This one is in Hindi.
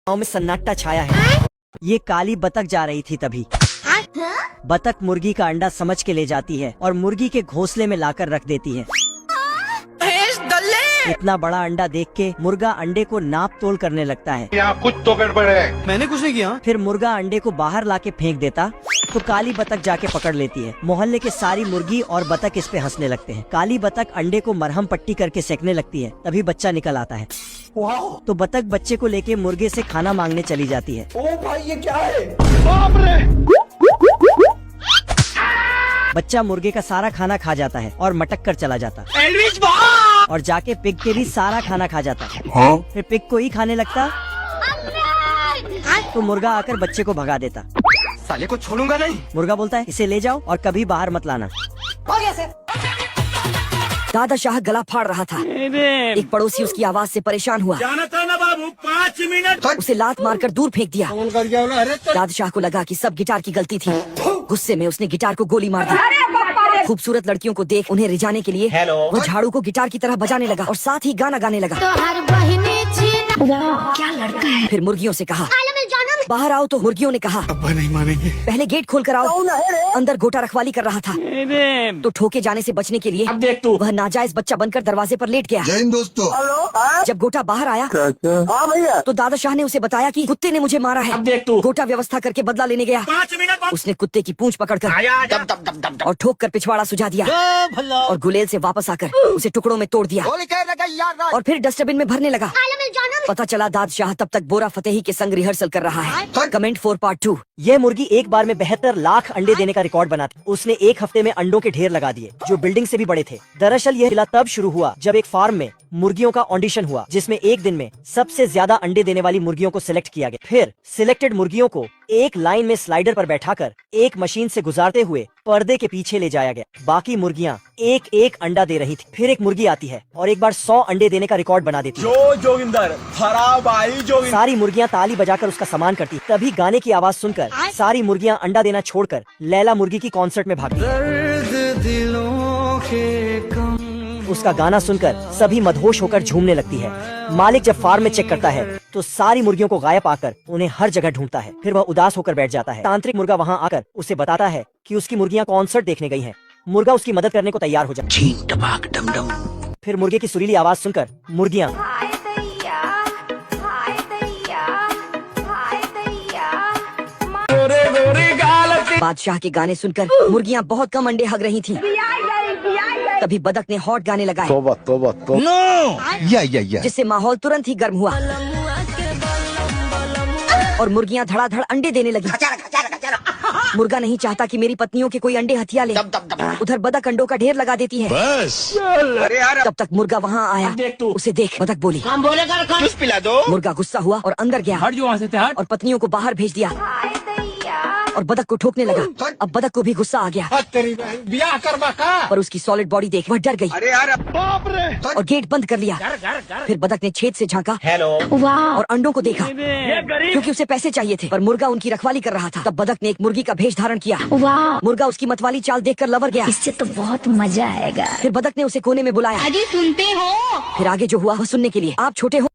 गाँव में सन्नाटा छाया है। ये काली बतख जा रही थी तभी बतख मुर्गी का अंडा समझ के ले जाती है और मुर्गी के घोंसले में लाकर रख देती है। इतना बड़ा अंडा देख के मुर्गा अंडे को नाप तोल करने लगता है। यहाँ कुछ तो गड़बड़ है। मैंने कुछ नहीं किया। फिर मुर्गा अंडे को बाहर लाके फेंक देता तो काली बतख जाके पकड़ लेती है। मोहल्ले के सारी मुर्गी और बतख इस पे हंसने लगते हैं। काली बतख अंडे को मरहम पट्टी करके सेकने लगती है। तभी बच्चा निकल आता है। तो बतख बच्चे को लेके मुर्गे से खाना मांगने चली जाती है। ओ भाई ये क्या है? बाप रे! बच्चा मुर्गे का सारा खाना खा जाता है और मटक कर चला जाता और जाके पिग के भी सारा खाना खा जाता है। फिर पिग को ही खाने लगता तो मुर्गा आकर बच्चे को भगा देता। साले को छोड़ूंगा नहीं। मुर्गा बोलता है इसे ले जाओ और कभी बाहर मत लाना। दादा शाह गला फाड़ रहा था। एक पड़ोसी उसकी आवाज से परेशान हुआ। जाना था ना बाबू, 5 मिनट। उसे लात मारकर दूर फेंक दिया। दादा शाह को लगा कि सब गिटार की गलती थी। गुस्से में उसने गिटार को गोली मार दी। खूबसूरत लड़कियों को देख उन्हें रिझाने के लिए वो झाड़ू को गिटार की तरह बजाने लगा और साथ ही गाना गाने लगा। क्या लड़का है। फिर मुर्गियों से कहा बाहर आओ। तो मुर्गियों ने कहा अब्बा नहीं मानेंगे। पहले गेट खोल कर आओ। अंदर गोटा रखवाली कर रहा था तो ठोके जाने से बचने के लिए अब देख तू। वह नाजायज बच्चा बनकर दरवाजे पर लेट गया। जय हिंद दोस्तों। जब गोटा बाहर आया तो दादा शाह ने उसे बताया कि कुत्ते ने मुझे मारा है। अब देख तू। गोटा व्यवस्था करके बदला लेने गया। 5 मिनट। उसने कुत्ते की पूंछ पकड़कर और ठोक कर पिछवाड़ा सुझा दिया और गुलेल से वापस आकर उसे टुकड़ों में तोड़ दिया और फिर डस्टबिन में भरने लगा। पता चला दाद शाह तब तक बोरा फतेही के संग रिहर्सल कर रहा है। Comment 4 part 2। ये मुर्गी एक बार में 72 लाख अंडे देने का रिकॉर्ड बना था। उसने एक हफ्ते में अंडों के ढेर लगा दिए जो बिल्डिंग से भी बड़े थे। दरअसल यह सिलसिला तब शुरू हुआ जब एक फार्म में मुर्गियों का ऑडिशन हुआ जिसमें एक दिन में सबसे ज्यादा अंडे देने वाली मुर्गियों को सिलेक्ट किया गया। फिर सिलेक्टेड मुर्गियों को एक लाइन में स्लाइडर पर बैठाकर एक मशीन से गुजारते हुए पर्दे के पीछे ले जाया गया। बाकी मुर्गियां एक एक अंडा दे रही थी। फिर एक मुर्गी आती है और एक बार 100 अंडे देने का रिकॉर्ड बना देती है। जोगिंदर खराब आई जोगिंदर। सारी मुर्गियां ताली बजाकर उसका सम्मान करती। तभी गाने की आवाज सुनकर सारी मुर्गियां अंडा देना छोड़कर लैला मुर्गी की कॉन्सर्ट में भागी। उसका गाना सुनकर सभी मदहोश होकर झूमने लगती है। मालिक जब फार्म में चेक करता है तो सारी मुर्गियों को गायब आकर उन्हें हर जगह ढूंढता है। फिर वह उदास होकर बैठ जाता है। तांत्रिक मुर्गा वहां आकर उसे बताता है कि उसकी मुर्गियां कॉन्सर्ट देखने गई हैं। मुर्गा उसकी मदद करने को तैयार हो जाता। फिर मुर्गे की सुरीली आवाज सुनकर मुर्गियां बादशाह के गाने सुनकर मुर्गियां बहुत कम अंडे हग रही थीं। तभी बदक ने हॉट गाने लगाए जिससे माहौल तुरंत ही गर्म हुआ और मुर्गियां धड़ाधड़ अंडे देने लगी। मुर्गा नहीं चाहता कि मेरी पत्नियों के कोई अंडे हथिया ले। उधर बदक अंडों का ढेर लगा देती है। तब तक मुर्गा वहाँ आया। उसे देख बदक बोली पिला दो। मुर्गा गुस्सा हुआ और अंदर गया और पत्नियों को बाहर भेज दिया और बदक को ठोकने लगा। अब बदक को भी गुस्सा आ गया ब्याह करवा का। पर उसकी सॉलिड बॉडी देख वह डर गई और गेट बंद कर लिया। फिर बदक ने छेद से झांका और अंडों को देखा क्योंकि उसे पैसे चाहिए थे। पर मुर्गा उनकी रखवाली कर रहा था। तब बदक ने एक मुर्गी का भेष धारण किया। मुर्गा उसकी मतवाली चाल देखकर लवर गया। इससे तो बहुत मजा आएगा। फिर बदक ने उसे कोने में बुलाया। अजी सुनते हो? फिर आगे जो हुआ वह सुनने के लिए आप छोटे हो।